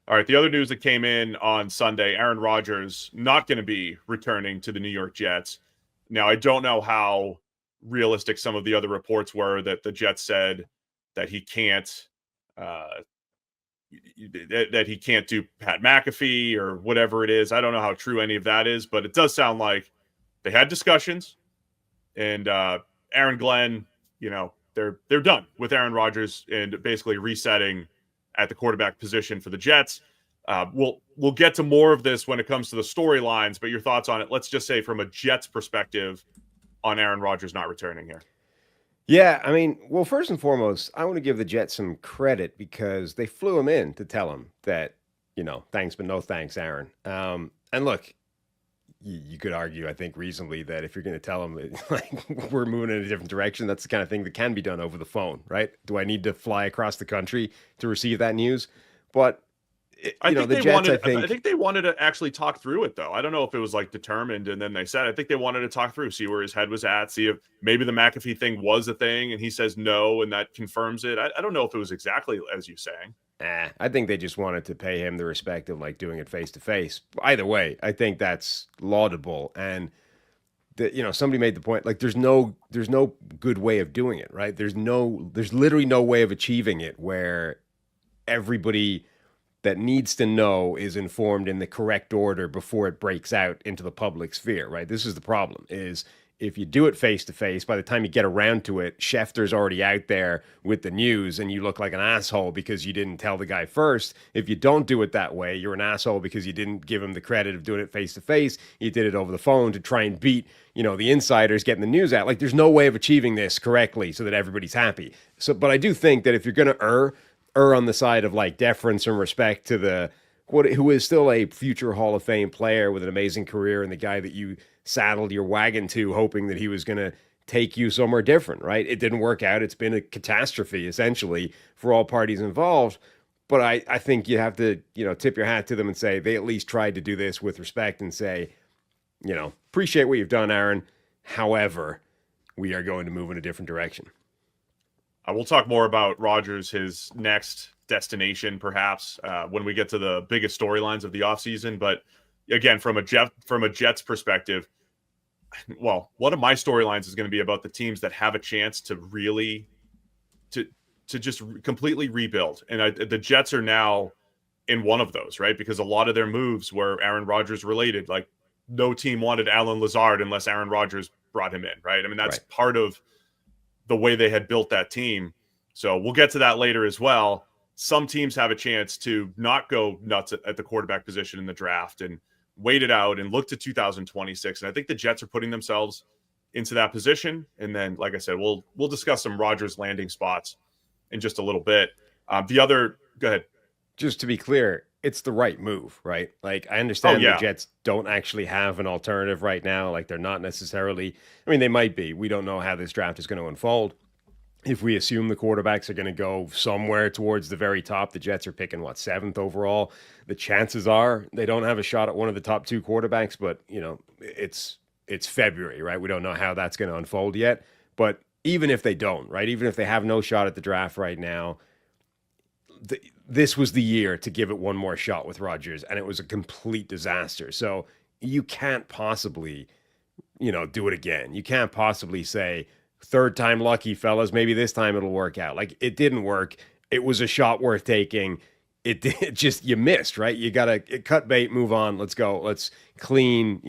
All right, the other news that came in on Sunday, Aaron Rodgers not going to be returning to the New York Jets. Now, I don't know how realistic some of the other reports were that the Jets said that he can't uh, that he can't do Pat McAfee or whatever it is. I don't know how true any of that is, but it does sound like they had discussions, and Aaron Glenn, they're done with Aaron Rodgers and basically resetting at the quarterback position for the Jets. We'll get to more of this when it comes to the storylines, but your thoughts on it? Let's just say from a Jets perspective on Aaron Rodgers not returning here. Yeah, I mean, well, first and foremost, I want to give the Jets some credit because they flew him in to tell him that, thanks, but no thanks, Aaron. And look, you could argue, I think, reasonably that if you're going to tell them like we're moving in a different direction, that's the kind of thing that can be done over the phone, right? Do I need to fly across the country to receive that news? But I think the they Jets, I wanted. I think, think they wanted to actually talk through it, though. I don't know if it was like determined, and then they said. I think they wanted to talk through, see where his head was at, see if maybe the McAfee thing was a thing, and he says no, and that confirms it. I don't know if it was exactly as you saying. I think they just wanted to pay him the respect of like doing it face to face. Either way, I think that's laudable. And somebody made the point like there's no good way of doing it, right? There's literally no way of achieving it where everybody that needs to know is informed in the correct order before it breaks out into the public sphere, right? This is the problem is if you do it face to face, by the time you get around to it, Schefter's already out there with the news and you look like an asshole because you didn't tell the guy first. If you don't do it that way, you're an asshole because you didn't give him the credit of doing it face to face. You did it over the phone to try and beat, the insiders getting the news out. Like there's no way of achieving this correctly so that everybody's happy. So, but I do think that if you're going to err on the side of like deference and respect to who is still a future Hall of Fame player with an amazing career and the guy that you saddled your wagon to hoping that he was going to take you somewhere different, right? It didn't work out. It's been a catastrophe essentially for all parties involved. But I think you have to, tip your hat to them and say they at least tried to do this with respect and say, appreciate what you've done, Aaron. However, we are going to move in a different direction. We'll talk more about Rodgers, his next destination, perhaps, when we get to the biggest storylines of the offseason. But again, from a Jets perspective, well, one of my storylines is going to be about the teams that have a chance to really to just completely rebuild. And the Jets are now in one of those, right? Because a lot of their moves were Aaron Rodgers related. Like no team wanted Alan Lazard unless Aaron Rodgers brought him in, right? I mean, that's Right. part of the way they had built that team. So we'll get to that later as well. Some teams have a chance to not go nuts at the quarterback position in the draft and wait it out and look to 2026. And I think the Jets are putting themselves into that position. And then, like I said, we'll discuss some Rodgers landing spots in just a little bit. Go ahead. Just to be clear, it's the right move, right? Like I Oh understand the yeah, Jets don't actually have an alternative right now. Like they're not necessarily. I mean, they might be. We don't know how this draft is going to unfold. If we assume the quarterbacks are going to go somewhere towards the very top, the Jets are picking what, seventh overall. The chances are they don't have a shot at one of the top two quarterbacks, but it's February, right? We don't know how that's going to unfold yet. But even if they don't, right? Even if they have no shot at the draft right now, this was the year to give it one more shot with Rodgers, and it was a complete disaster. So you can't possibly, do it again. You can't possibly say, third time lucky, fellas, maybe this time it'll work out. Like it didn't work. It was a shot worth taking. It just, you missed, right? You got to cut bait, move on. Let's go. Let's clean,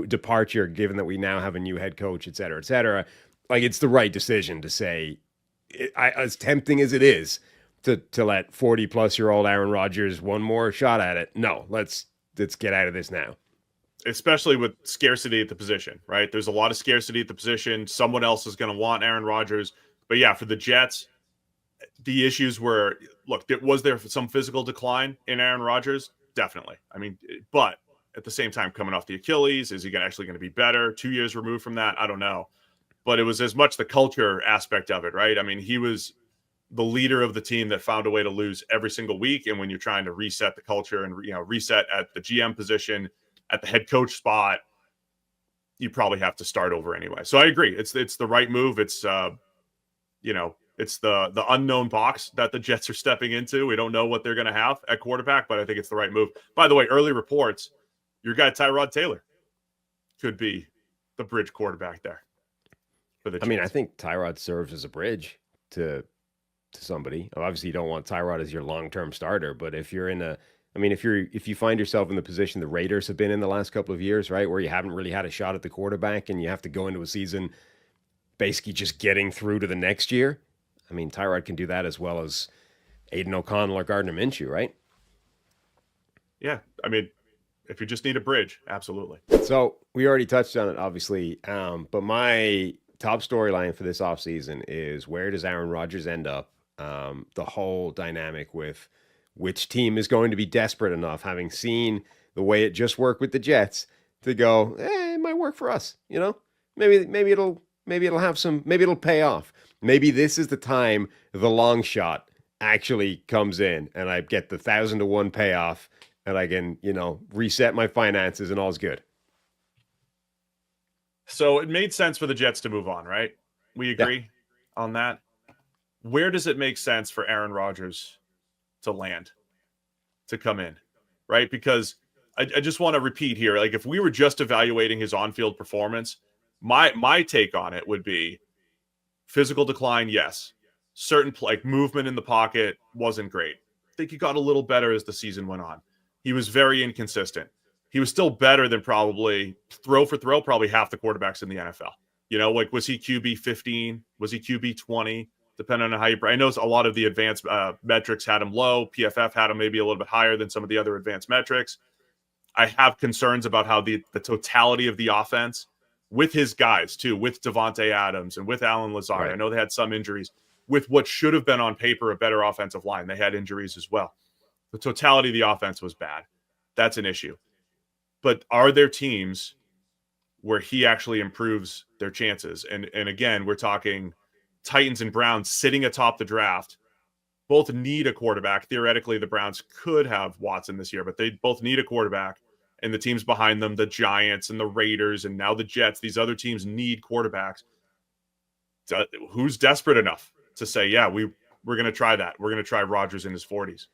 departure, given that we now have a new head coach, et cetera, et cetera. Like it's the right decision to say, as tempting as it is, to let 40-plus-year-old Aaron Rodgers one more shot at it. No, let's get out of this now. especially with scarcity at the position, right? There's a lot of scarcity at the position. Someone else is going to want Aaron Rodgers. But yeah, for the Jets, the issues were, look, was there some physical decline in Aaron Rodgers? Definitely. I mean, but at the same time, coming off the Achilles, is he actually going to be better 2 years removed from that? I don't know. But it was as much the culture aspect of it, right? I mean, he was the leader of the team that found a way to lose every single week. And when you're trying to reset the culture and reset at the GM position, at the head coach spot, you probably have to start over anyway. So I agree. It's the right move. It's It's the unknown box that the Jets are stepping into. We don't know what they're going to have at quarterback, but I think it's the right move. By the way, early reports, your guy Tyrod Taylor could be the bridge quarterback there for the Jets. I mean, I think Tyrod serves as a bridge to somebody. Obviously, you don't want Tyrod as your long-term starter, but if you're in a if you find yourself in the position the Raiders have been in the last couple of years, right, where you haven't really had a shot at the quarterback and you have to go into a season basically just getting through to the next year, I mean, Tyrod can do that as well as Aiden O'Connell or Gardner Minshew, right? Yeah, I mean, if you just need a bridge, absolutely. So we already touched on it, obviously, but my top storyline for this offseason is where does Aaron Rodgers end up? The whole dynamic with which team is going to be desperate enough, having seen the way it just worked with the Jets, to go, it might work for us. You know, maybe it'll pay off. Maybe this is the time the long shot actually comes in, and I get the 1,000-to-1 payoff, and I can, reset my finances, and all's good. So it made sense for the Jets to move on, right? We agree on that. Where does it make sense for Aaron Rodgers to land, to come in, right? Because I just want to repeat here, like if we were just evaluating his on-field performance, my take on it would be physical decline, yes. Certain movement in the pocket wasn't great. I think he got a little better as the season went on. He was very inconsistent. He was still better than probably throw for throw, probably half the quarterbacks in the NFL. Was he QB 15? Was he QB 20? Depending on how I know a lot of the advanced metrics had him low. PFF had him maybe a little bit higher than some of the other advanced metrics. I have concerns about how the totality of the offense with his guys too, with Devontae Adams and with Alan Lazard. Right. I know they had some injuries with what should have been on paper a better offensive line. They had injuries as well. The totality of the offense was bad. That's an issue. But are there teams where he actually improves their chances? And again, we're talking Titans and Browns sitting atop the draft. Both need a quarterback. Theoretically, the Browns could have Watson this year, but they both need a quarterback. And the teams behind them, the Giants and the Raiders and now the Jets, these other teams need quarterbacks. Who's desperate enough to say, yeah, we're going to try that. We're going to try Rodgers in his 40s.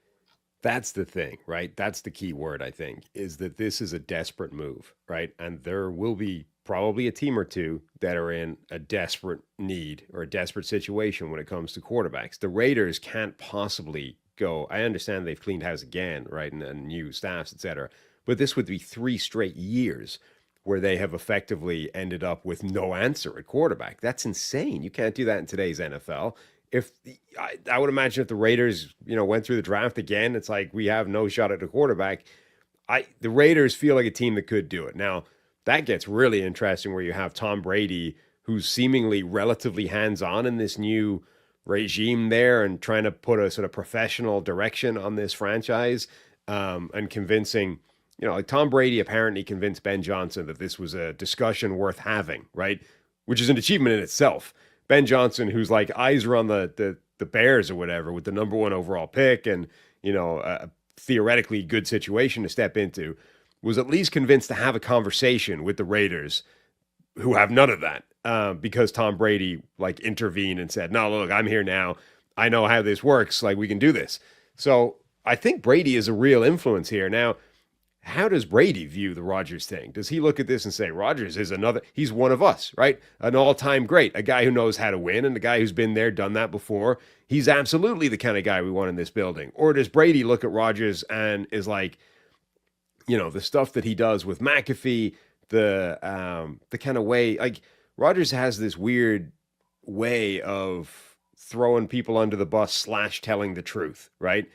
That's the thing, right? That's the key word, I think, is that this is a desperate move, right? And there will be probably a team or two that are in a desperate need or a desperate situation when it comes to quarterbacks. The Raiders can't possibly go. I understand they've cleaned house again, right? And new staffs, et cetera. But this would be 3 straight years where they have effectively ended up with no answer at quarterback. That's insane. You can't do that in today's NFL. I would imagine if the Raiders, went through the draft again, it's like we have no shot at a quarterback. The Raiders feel like a team that could do it. Now, that gets really interesting where you have Tom Brady, who's seemingly relatively hands-on in this new regime there and trying to put a sort of professional direction on this franchise, and convincing, Tom Brady apparently convinced Ben Johnson that this was a discussion worth having, right? Which is an achievement in itself. Ben Johnson, who's like eyes are on the Bears or whatever with the number 1 overall pick and, a theoretically good situation to step into, was at least convinced to have a conversation with the Raiders, who have none of that, because Tom Brady intervened and said, no, look, I'm here now. I know how this works. We can do this. So I think Brady is a real influence here. Now, how does Brady view the Rodgers thing? Does he look at this and say, Rodgers is he's one of us, right? An all-time great, a guy who knows how to win and a guy who's been there, done that before. He's absolutely the kind of guy we want in this building. Or does Brady look at Rodgers and is like, the stuff that he does with McAfee, the kind of way, Rodgers has this weird way of throwing people under the bus / telling the truth, right?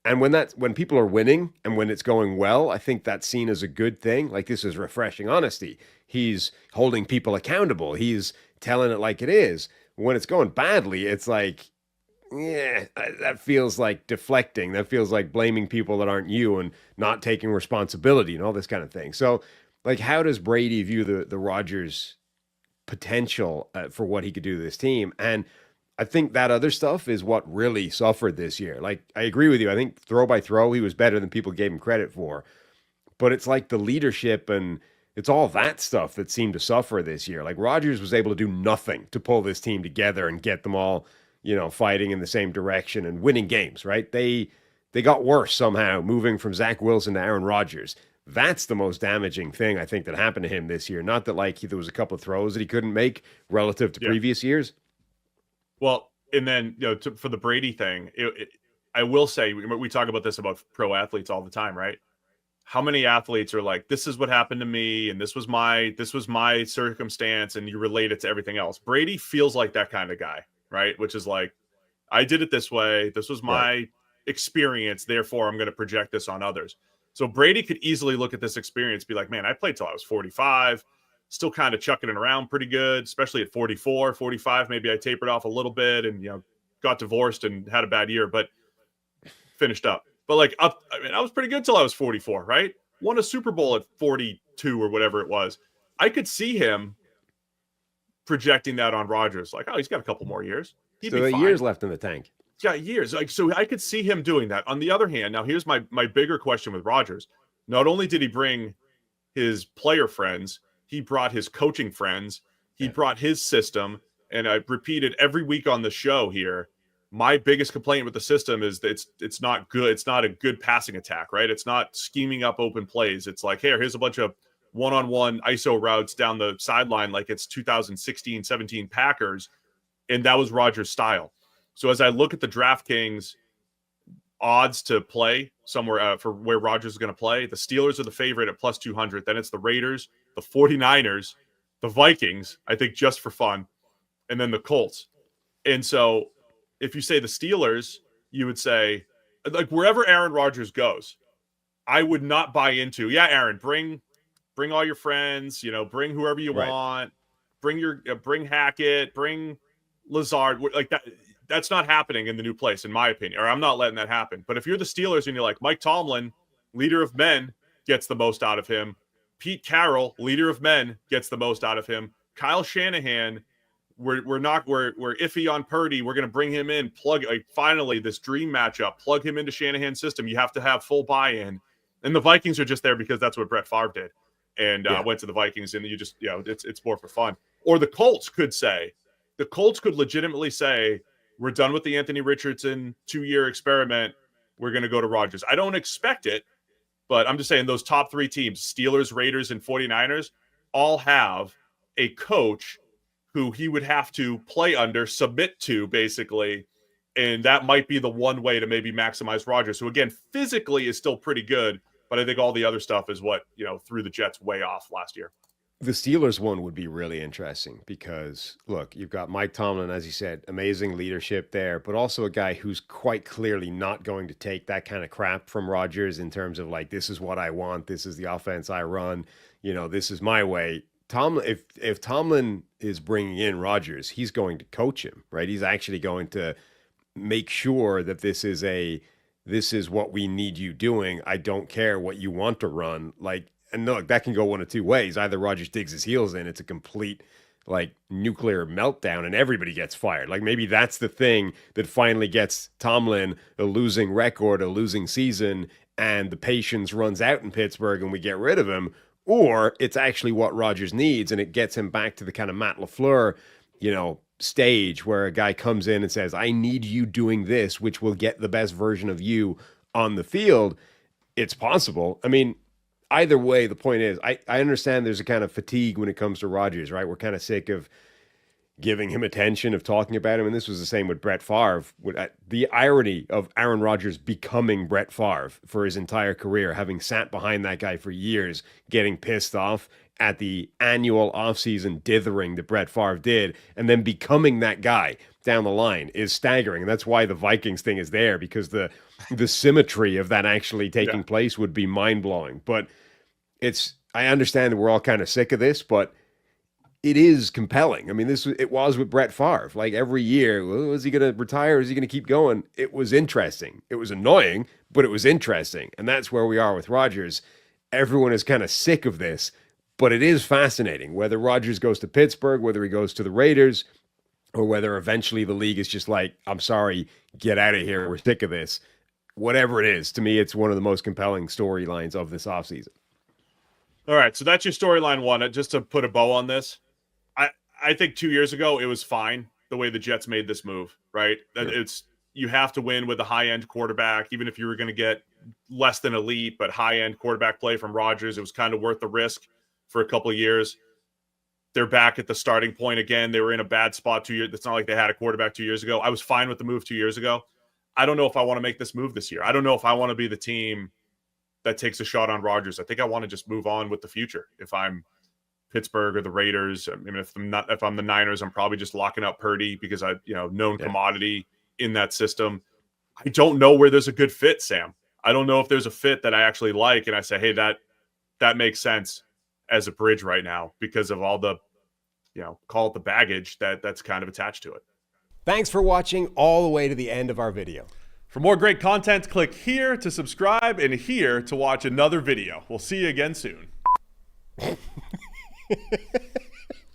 And when people are winning and when it's going well, I think that's seen as a good thing. This is refreshing honesty. He's holding people accountable. He's telling it like it is. When it's going badly, it's like, yeah, that feels like deflecting. That feels like blaming people that aren't you and not taking responsibility and all this kind of thing. So, how does Brady view the Rodgers potential for what he could do to this team? And I think that other stuff is what really suffered this year. I agree with you. I think throw by throw, he was better than people gave him credit for. But it's the leadership and it's all that stuff that seemed to suffer this year. Rodgers was able to do nothing to pull this team together and get them all, fighting in the same direction and winning games, right? They got worse somehow, moving from Zach Wilson to Aaron Rodgers. That's the most damaging thing I think that happened to him this year. Not that there was a couple of throws that he couldn't make relative to previous years. Well, and then for the Brady thing, I will say we talk about this about pro athletes all the time, right? How many athletes are like, this is what happened to me, and this was my circumstance, and you relate it to everything else. Brady feels like that kind of guy, right? Which is like, I did it this way. This was my experience. Therefore, I'm going to project this on others. So Brady could easily look at this experience, be like, man, I played till I was 45, still kind of chucking it around pretty good, especially at 44, 45. Maybe I tapered off a little bit and, got divorced and had a bad year, but finished up. But I was pretty good till I was 44, right? Won a Super Bowl at 42 or whatever it was. I could see him projecting that on Rodgers. Like, oh, he's got a couple more years. He'd be fine. Years left in the tank. He's got years. So I could see him doing that. On the other hand, now here's my bigger question with Rodgers. Not only did he bring his player friends, he brought his coaching friends. He brought his system. And I repeated every week on the show here, my biggest complaint with the system is that it's not good. It's not a good passing attack, right? It's not scheming up open plays. It's like, hey, here's a bunch of one-on-one ISO routes down the sideline like it's 2016-17 Packers, and that was Rodgers' style. So as I look at the DraftKings odds to play somewhere for where Rodgers is going to play, the Steelers are the favorite at plus 200. Then it's the Raiders, the 49ers, the Vikings, I think just for fun, and then the Colts. And so if you say the Steelers, you would say, like, wherever Aaron Rodgers goes, I would not buy into, Aaron, bring all your friends, bring whoever you want, bring Hackett, bring Lazard, like that. That's not happening in the new place, in my opinion, or I'm not letting that happen. But if you're the Steelers and you're like, Mike Tomlin, leader of men, gets the most out of him. Pete Carroll, leader of men, gets the most out of him. Kyle Shanahan, we're iffy on Purdy. We're going to bring him in, finally this dream matchup, plug him into Shanahan's system. You have to have full buy-in. And the Vikings are just there because that's what Brett Favre did. And went to the Vikings, and you just, it's more for fun. Or the Colts could legitimately say, we're done with the Anthony Richardson 2-year experiment. We're going to go to Rodgers. I don't expect it, but I'm just saying those top three teams, Steelers, Raiders, and 49ers, all have a coach who he would have to play under, submit to, basically. And that might be the one way to maybe maximize Rodgers, who, again, physically is still pretty good, but I think all the other stuff is what, threw the Jets way off last year. The Steelers one would be really interesting because, look, you've got Mike Tomlin, as you said, amazing leadership there, but also a guy who's quite clearly not going to take that kind of crap from Rodgers in terms of like, this is what I want, this is the offense I run, this is my way. Tomlin, if Tomlin is bringing in Rodgers, he's going to coach him, right? He's actually going to make sure that this is what we need you doing. I don't care what you want to run. And look, that can go one of two ways. Either Rodgers digs his heels in, it's a complete nuclear meltdown and everybody gets fired. Like maybe that's the thing that finally gets Tomlin a losing record, a losing season, and the patience runs out in Pittsburgh and we get rid of him. Or it's actually what Rodgers needs and it gets him back to the kind of Matt LaFleur, stage where a guy comes in and says, I need you doing this, which will get the best version of you on the field. It's possible. I mean, either way, the point is, I understand there's a kind of fatigue when it comes to Rodgers, right? We're kind of sick of giving him attention, of talking about him. And this was the same with Brett Favre. The irony of Aaron Rodgers becoming Brett Favre for his entire career, having sat behind that guy for years, getting pissed off at the annual offseason dithering that Brett Favre did, and then becoming that guy down the line is staggering. And that's why the Vikings thing is there, because the symmetry of that actually taking place would be mind-blowing. But I understand that we're all kind of sick of this, but it is compelling. I mean, it was with Brett Favre. Like every year, well, is he going to retire? Is he going to keep going? It was interesting. It was annoying, but it was interesting. And that's where we are with Rodgers. Everyone is kind of sick of this, but it is fascinating. Whether Rodgers goes to Pittsburgh, whether he goes to the Raiders, or whether eventually the league is just like, I'm sorry, get out of here. We're sick of this. Whatever it is, to me, it's one of the most compelling storylines of this offseason. All right, so that's your storyline one. Just to put a bow on this, I think 2 years ago it was fine. the way the Jets made this move, right? That Sure. you have to win with a high-end quarterback, even if you were going to get less than elite, but high-end quarterback play from Rodgers. It was kind of worth the risk for a couple of years. They're back at the starting point again. They were in a bad spot 2 years. It's not like they had a quarterback 2 years ago. I was fine with the move 2 years ago. I don't know if I want to make this move this year. I don't know if I want to be the team that takes a shot on Rodgers. I think I want to just move on with the future. If I'm Pittsburgh or the Raiders, I mean, if I'm the Niners, I'm probably just locking up Purdy because known commodity in that system. I don't know where there's a good fit, Sam. I don't know if there's a fit that I actually like, and I say, hey, that makes sense as a bridge right now because of all the, call it the baggage that's kind of attached to it. Thanks for watching all the way to the end of our video. For more great content, click here to subscribe and here to watch another video. We'll see you again soon.